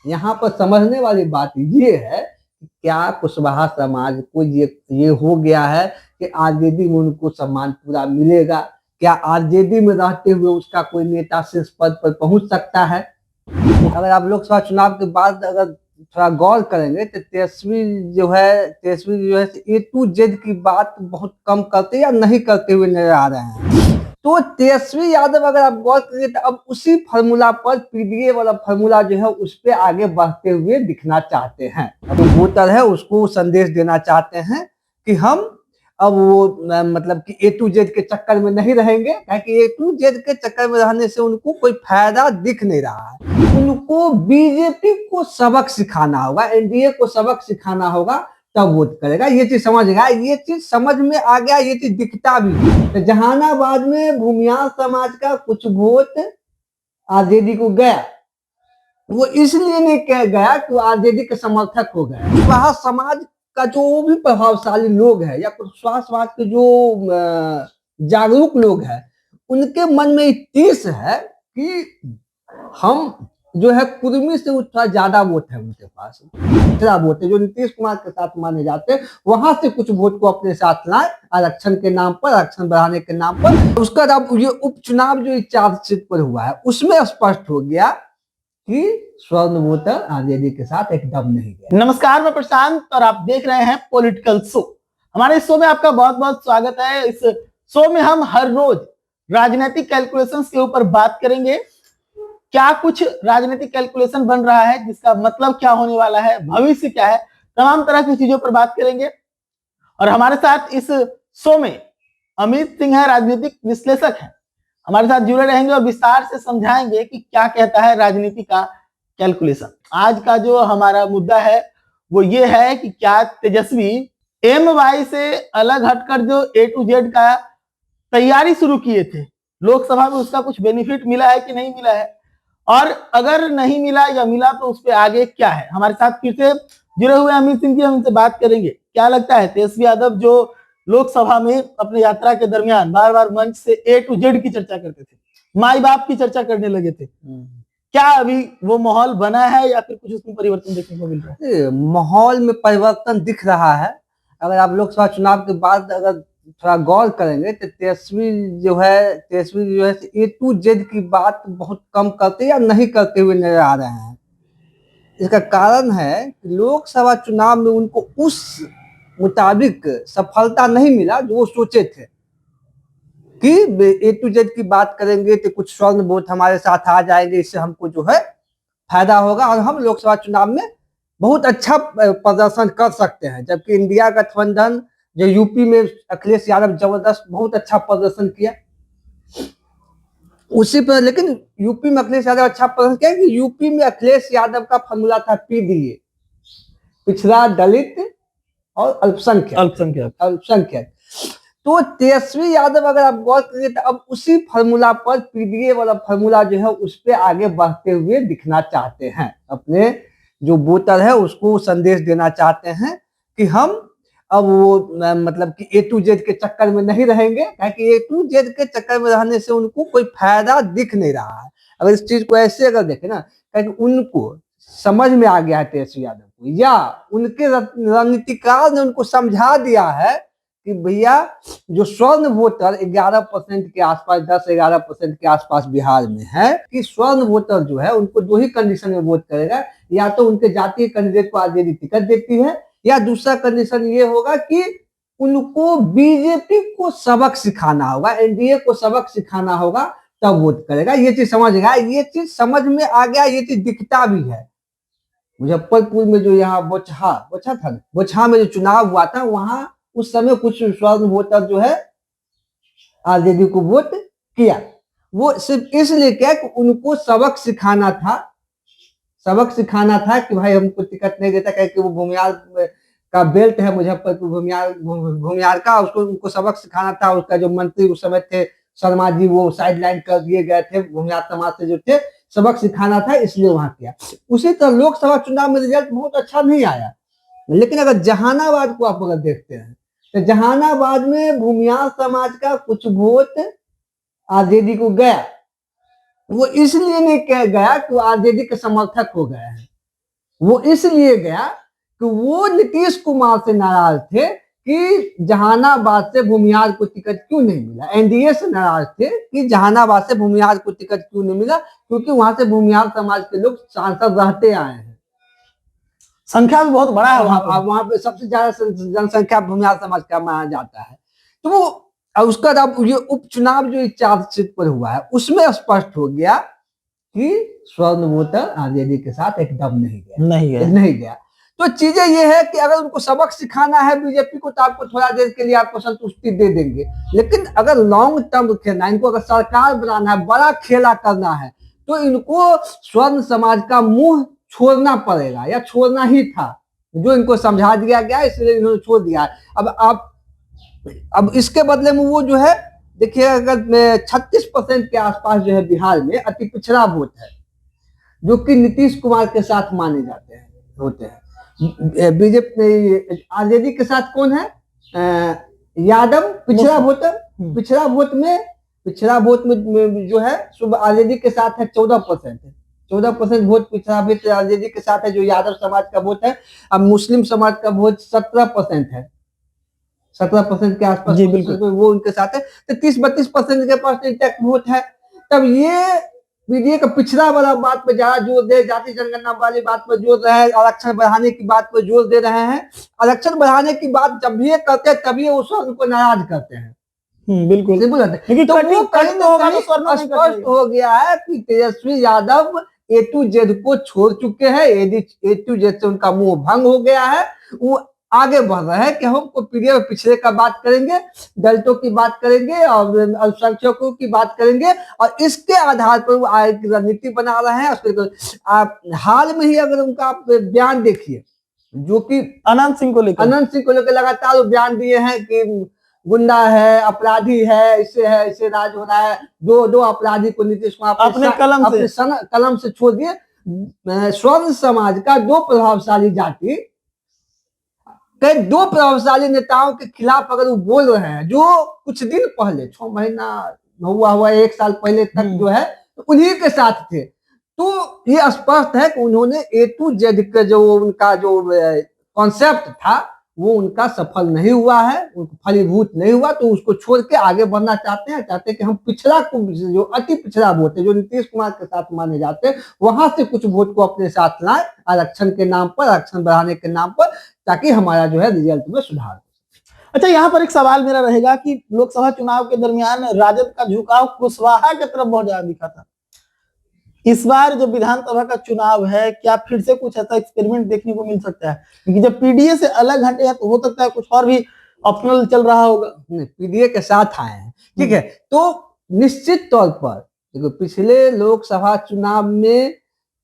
यहाँ पर समझने वाली बात ये है कि क्या कुशवाहा समाज को ये हो गया है कि आरजेडी में उनको सम्मान पूरा मिलेगा? क्या आरजेडी में रहते हुए उसका कोई नेता शीर्ष पद पर पहुंच सकता है? अगर आप लोकसभा चुनाव के बाद अगर थोड़ा गौर करेंगे तो तेजस्वी जो है ए टू जेड की बात बहुत कम करते या नहीं करते हुए नजर आ रहे हैं। तो तेजस्वी यादव अगर आप गौर करेंगे तो अब उसी फार्मूला पर पीडीए वाला फार्मूला जो है उस पर आगे बढ़ते हुए दिखना चाहते हैं। तो वोटर है उसको संदेश देना चाहते हैं कि हम अब वो मतलब कि ए टू जेड के चक्कर में नहीं रहेंगे, क्योंकि ए टू जेड के चक्कर में रहने से उनको कोई फायदा दिख नहीं रहा है। उनको बीजेपी को सबक सिखाना होगा, एनडीए को सबक सिखाना होगा, तब वोट करेगा। ये चीज समझ गया, ये चीज समझ में आ गया, ये चीज दिखता भी है। तो जहानाबाद में भूमियार समाज का कुछ वोट आरजेडी को गया, वो इसलिए नहीं गया कि आरजेडी के समर्थक हो गए। वह समाज का जो भी प्रभावशाली लोग हैं या कुशवाहा समाज के जो जागरूक लोग हैं, उनके मन में तीस है कि हम जो है कुर्मी से थोड़ा ज्यादा वोट है उनके पास, ज्यादा वोट है जो नीतीश कुमार के साथ माने जाते हैं, वहां से कुछ वोट को अपने साथ लाए आरक्षण के नाम पर, आरक्षण बढ़ाने के नाम पर। उसका अब ये उपचुनाव जो चार्जशीट पर हुआ है उसमें स्पष्ट हो गया कि स्वर्ण वोटर आरजेडी के साथ एकदम नहीं गया। नमस्कार, मैं प्रशांत और आप देख रहे हैं पॉलिटिकल शो। हमारे इस शो में आपका बहुत बहुत स्वागत है। इस शो में हम हर रोज राजनीतिक कैलकुलेशंस के ऊपर बात करेंगे। क्या कुछ राजनीतिक कैलकुलेशन बन रहा है, जिसका मतलब क्या होने वाला है, भविष्य क्या है, तमाम तरह की चीजों पर बात करेंगे। और हमारे साथ इस शो में अमित सिंह है, राजनीतिक विश्लेषक है, हमारे साथ जुड़े रहेंगे और विस्तार से समझाएंगे कि क्या कहता है राजनीति का कैलकुलेशन। आज का जो हमारा मुद्दा है वो ये है कि क्या तेजस्वी एमवाई से अलग हटकर जो ए टू जेड का तैयारी शुरू किए थे, लोकसभा में उसका कुछ बेनिफिट मिला है कि नहीं मिला है, और अगर नहीं मिला या मिला तो उस पर आगे क्या है। हमारे साथ फिर से जुड़े हुए अमित सिंह जी, हम इनसे बात करेंगे। क्या लगता है तेजस्वी यादव जो लोकसभा में अपने यात्रा के दरमियान बार बार मंच से ए टू जेड की चर्चा करते थे, माई बाप की चर्चा करने लगे थे, क्या अभी वो माहौल बना है या फिर कुछ उसमें परिवर्तन देखने को मिल रहा है? माहौल में परिवर्तन दिख रहा है। अगर आप लोकसभा चुनाव के बाद अगर थोड़ा गौर करेंगे तो तेजस्वी जो है ए टू जेड की बात बहुत कम करते या नहीं करते हुए नजर आ रहे हैं। इसका कारण है कि लोकसभा चुनाव में उनको उस मुताबिक सफलता नहीं मिला जो वो सोचे थे कि ए टू जेड की बात करेंगे तो कुछ स्वर्ण वोट हमारे साथ आ जाएंगे, इससे हमको जो है फायदा होगा और हम लोकसभा चुनाव में बहुत अच्छा प्रदर्शन कर सकते हैं। जबकि इंडिया गठबंधन जो यूपी में अखिलेश यादव जबरदस्त बहुत अच्छा प्रदर्शन किया उसी पर, लेकिन यूपी में अखिलेश यादव अच्छा प्रदर्शन किया कि यूपी में अखिलेश यादव का फॉर्मूला था पीडीए, पिछड़ा, दलित और अल्पसंख्यक। तो तेजस्वी यादव अगर आप गौर करेंगे तो अब उसी फार्मूला पर पीडीए वाला फार्मूला जो है उस पर आगे बढ़ते हुए दिखना चाहते हैं। अपने जो वोटर है उसको संदेश देना चाहते हैं कि हम अब वो मतलब कि ए टू जेड के चक्कर में नहीं रहेंगे, क्योंकि ए टू जेड के चक्कर में रहने से उनको कोई फायदा दिख नहीं रहा है। अगर इस चीज को ऐसे अगर देखें ना, क्योंकि उनको समझ में आ गया है तेजस्वी यादव को या उनके रणनीतिकार ने उनको समझा दिया है कि भैया जो स्वर्ण वोटर 11% के आसपास, 10-11% के आसपास बिहार में है, कि स्वर्ण वोटर जो है उनको दो ही कंडीशन में वोट करेगा, या तो उनके जातीय कैंडिडेट को आरजेडी टिकट देती है, या दूसरा कंडीशन ये होगा कि उनको बीजेपी को सबक सिखाना होगा, एनडीए को सबक सिखाना होगा, तब वोट करेगा। ये चीज समझ गया, ये चीज समझ में आ गया, ये चीज दिखता भी है। मुजफ्फरपुर में जो यहाँ बोचहा में जो चुनाव हुआ था, वहां उस समय कुछ स्वर्ण वोटर जो है आरजेडी को वोट किया। वो सिर्फ इसलिए किया कि उनको सबक सिखाना था कि भाई हमको टिकट नहीं देता, क्योंकि वो भूमियार का बेल्ट है मुजफ्फरपुर, भूमियार का, उसको उनको सबक सिखाना था। उसका जो मंत्री उस समय थे शर्मा जी, वो साइड लाइन कर दिए गए थे भूमियार समाज से जो थे, सबक सिखाना था, इसलिए वहां किया। उसी तरह लोकसभा चुनाव में रिजल्ट बहुत अच्छा नहीं आया, लेकिन अगर जहानाबाद को आप अगर देखते हैं तो जहानाबाद में भूमियार समाज का कुछ वोट आरजेडी को गया। वो इसलिए नहीं गया कि वो आरजेडी के समर्थक हो गए हैं, वो इसलिए गया कि वो नीतीश कुमार से नाराज थे कि जहानाबाद से भूमिहार को टिकट क्यों नहीं मिला। एनडीए से नाराज थे कि जहानाबाद से भूमिहार को टिकट क्यों नहीं मिला, क्योंकि वहां से भूमिहार समाज के लोग सांसद रहते आए हैं। संख्या भी बहुत बड़ा है वहां पे सबसे ज्यादा जनसंख्या भूमिहार समाज का माना जाता है। तो वो उसका अब ये उपचुनाव जो 4 सीट पर हुआ है उसमें स्पष्ट हो गया कि स्वर्ण वोटर आरजेडी के साथ एकदम नहीं गया। तो चीजें ये है कि अगर उनको सबक सिखाना है बीजेपी को तो आपको थोड़ा देर के लिए आपको संतुष्टि दे देंगे, लेकिन अगर लॉन्ग टर्म खेलना, इनको अगर सरकार बनाना है, बड़ा खेला करना है, तो इनको स्वर्ण समाज का मुंह छोड़ना पड़ेगा या छोड़ना ही था। जो इनको समझा दिया गया इसलिए इन्होंने छोड़ दिया। अब इसके बदले में वो जो है, देखिए अगर 36% के आसपास जो है बिहार में अति पिछड़ा वोट है, जो कि नीतीश कुमार के साथ माने जाते हैं होते हैं। बीजेपी आरजेडी के साथ कौन है? यादव पिछड़ा वोटर। पिछड़ा वोट में जो है सुबह आरजेडी के साथ है 14% है। 14% वोट पिछड़ा वोट आरजेडी के साथ है, जो यादव समाज का वोट है। अब मुस्लिम समाज का वोट 17% है, 17% के आसपास वो उनके साथ है। तो 30-32% के पास इंटैक्ट वोट है। तब ये पीडीए का पिछड़ा वाला बात पर ज्यादा जोर दे, जाति जनगणना वाली बात पर जोर रहे हैं, आरक्षण बढ़ाने की बात पर जोर दे रहे हैं। आरक्षण बढ़ाने की बात जब भी करते हैं तभी उस उनको नाराज करते हैं। बिल्कुल तो वो कहीं ना कहीं स्पष्ट हो गया है कि Tejashwi Yadav A to Z को छोड़ चुके हैं। A to Z से उनका मुंह भंग हो गया है। वो आगे बढ़ रहे हैं कि हम पीडीए पिछड़े का बात करेंगे, दलितों की बात करेंगे और अल्पसंख्यकों की बात करेंगे, और इसके आधार पर वो आगे की रणनीति बना रहे हैं। आप हाल में ही अगर उनका आप बयान देखिए, जो कि अनंत सिंह को लेकर लगातार बयान दिए हैं कि गुंडा है, अपराधी है, इससे राज हो रहा है। दो अपराधी को नीतीश कुमार अपने कलम से छोड़ दिए। स्वर्ण समाज का 2 प्रभावशाली जाति कई 2 प्रभावशाली नेताओं के खिलाफ अगर वो बोल रहे हैं, जो कुछ दिन पहले 6 महीना हुआ 1 साल पहले तक जो है तो उन्हीं के साथ थे, तो ये स्पष्ट है कि उन्होंने A to Z का जो उनका जो कॉन्सेप्ट था वो उनका सफल नहीं हुआ है, फलीभूत नहीं हुआ। तो उसको छोड़ के आगे बढ़ना चाहते हैं कि हम पिछड़ा को, जो अति पिछड़ा वोट है जो नीतीश कुमार के साथ माने जाते हैं, वहां से कुछ वोट को अपने साथ लाएं आरक्षण के नाम पर, आरक्षण बढ़ाने के नाम पर, ताकि हमारा जो है रिजल्ट में सुधार। अच्छा, यहाँ पर एक सवाल मेरा रहेगा कि लोकसभा चुनाव के दरमियान राजद का झुकाव कुशवाहा की तरफ बहुत ज्यादा दिखा था। इस बार जब विधानसभा का चुनाव है, क्या फिर से कुछ ऐसा एक्सपेरिमेंट देखने को मिल सकता है? क्योंकि जब पीडीए से अलग हटे हैं तो हो सकता है कुछ और भी ऑप्शनल चल रहा होगा। पीडीए के साथ आए हैं, ठीक है, तो निश्चित तौर पर देखो पिछले लोकसभा चुनाव में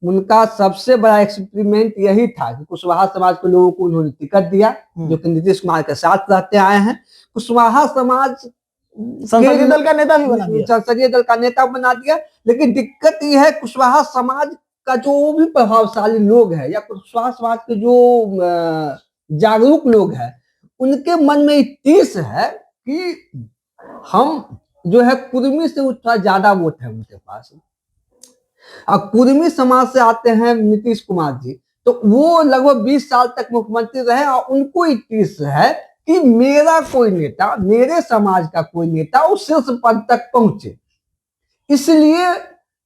उनका सबसे बड़ा एक्सपेरिमेंट यही था कि कुशवाहा समाज के लोगों को उन्होंने टिकट दिया, जो कि नीतीश कुमार के साथ रहते आए हैं। कुशवाहा समाज संसदीय दल का नेता भी बना दिया, संसदीय दल का नेता बना दिया। लेकिन दिक्कत यह है कुशवाहा समाज का जो भी प्रभावशाली लोग हैं या कुशवाहा समाज के जो जागरूक लोग हैं, उनके मन में तीस है कि हम जो है कुर्मी से थोड़ा ज्यादा वोट है उनके पास। अब कुर्मी समाज से आते हैं नीतीश कुमार जी, तो वो लगभग 20 साल तक मुख्यमंत्री रहे और उनको तीस है कि मेरा कोई नेता, मेरे समाज का कोई नेता उस शीर्ष पद तक पहुंचे। इसलिए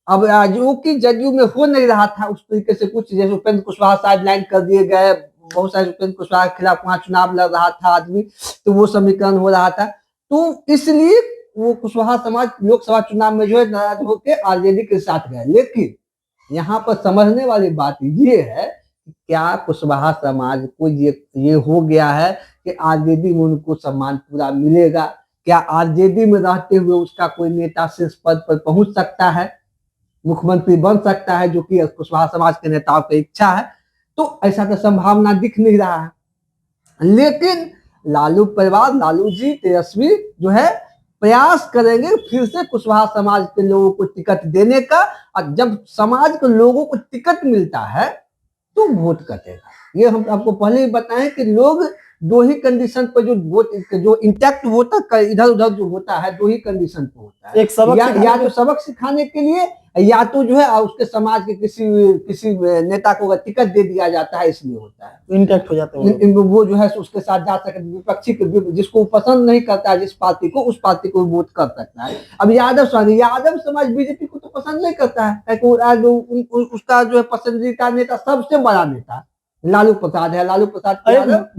अब जो कि जदयू में हो नहीं रहा था उस तरीके से, कुछ जैसे उपेंद्र कुशवाहा साइडलाइन कर दिए गए, बहुत सारे उपेंद्र कुशवाहा के खिलाफ वहां चुनाव लड़ रहा था आदमी, तो वो समीकरण हो रहा था। तो इसलिए वो कुशवाहा समाज लोकसभा चुनाव में जो है नाराज होकर आरजेडी के साथ गए। लेकिन यहाँ पर समझने वाली बात ये है कि क्या कुशवाहा समाज को ये हो गया है कि आरजेडी में उनको सम्मान पूरा मिलेगा? क्या आरजेडी में रहते हुए उसका कोई नेता शीर्ष पद पर पहुंच सकता है, मुख्यमंत्री बन सकता है, जो कि कुशवाहा समाज के नेताओं की इच्छा है? तो ऐसा तो संभावना दिख नहीं रहा है। लेकिन लालू परिवार, लालू जी, तेजस्वी जो है प्रयास करेंगे फिर से कुशवाहा समाज के लोगों को टिकट देने का, और जब समाज के लोगों को टिकट मिलता है तो वोट कटेगा। ये हम आपको पहले ही बताएं कि लोग 2 ही कंडीशन पर जो वोट, जो इंटैक्ट वोटर इधर उधर जो होता है 2 ही कंडीशन पर होता है। एक सबक या तो सबक सिखाने के लिए, या तो जो है उसके समाज के किसी किसी नेता को अगर टिकट दे दिया जाता है इसलिए होता है, इंटैक्ट हो जाते हैं वो जो है उसके साथ जा सकते, विपक्षी के जिसको वो पसंद नहीं करता है जिस पार्टी को, उस पार्टी को वोट कर सकता है। अब यादव समाज बीजेपी को तो पसंद नहीं करता है, उसका जो है पसंदीदा नेता सबसे बड़ा नेता लालू प्रसाद है। लालू प्रसाद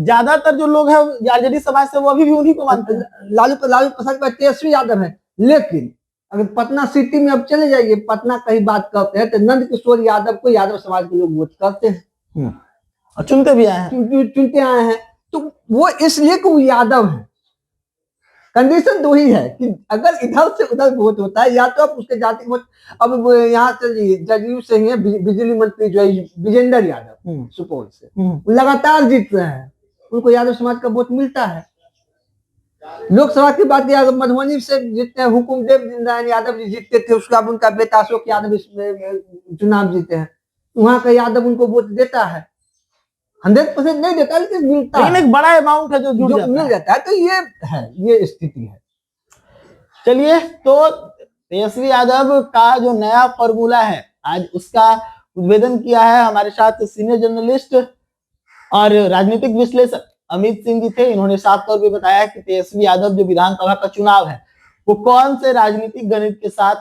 ज्यादातर जो लोग हैं आरजेडी समाज से वो अभी भी उन्हीं को मानते हैं। लालू प्रसाद का तेजस्वी यादव है। लेकिन अगर पटना सिटी में अब चले जाइए, पटना कहीं बात करते हैं तो नंद किशोर यादव को यादव समाज के लोग वोट करते हैं और चुनते भी आए हैं, चुनते आए हैं। तो वो इसलिए कि वो यादव है। कंडीशन दो ही है कि अगर इधर से उधर वोट होता है या तो आप उसके जाति वोट। अब यहाँ से जदयू से ही है बिजली मंत्री जो है विजेंद्र यादव सुपौल से, वो लगातार जीत रहे हैं, उनको यादव समाज का वोट मिलता है। लोकसभा की बात किया, मधुबनी से जीतते हैं हुकुमदेव नारायण यादव जी जीतते थे, उसके बाद उनका बेटा अशोक यादव इसमें चुनाव जीते हैं, वहां का यादव उनको वोट देता है। 100% नहीं देता लेकिन मिलता है, एक बड़ा अमाउंट है जो मिल जाता है। तो ये है, ये स्थिति है। चलिए, तो तेजस्वी यादव का जो नया फॉर्मूला है आज उसका उद्भेदन किया है हमारे साथ सीनियर जर्नलिस्ट और राजनीतिक विश्लेषक अमित सिंह जी थे। इन्होंने साफ तौर पे बताया कि तेजस्वी यादव जो विधानसभा का चुनाव है वो कौन से राजनीतिक गणित के साथ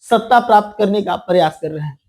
सत्ता प्राप्त करने का प्रयास कर रहे हैं।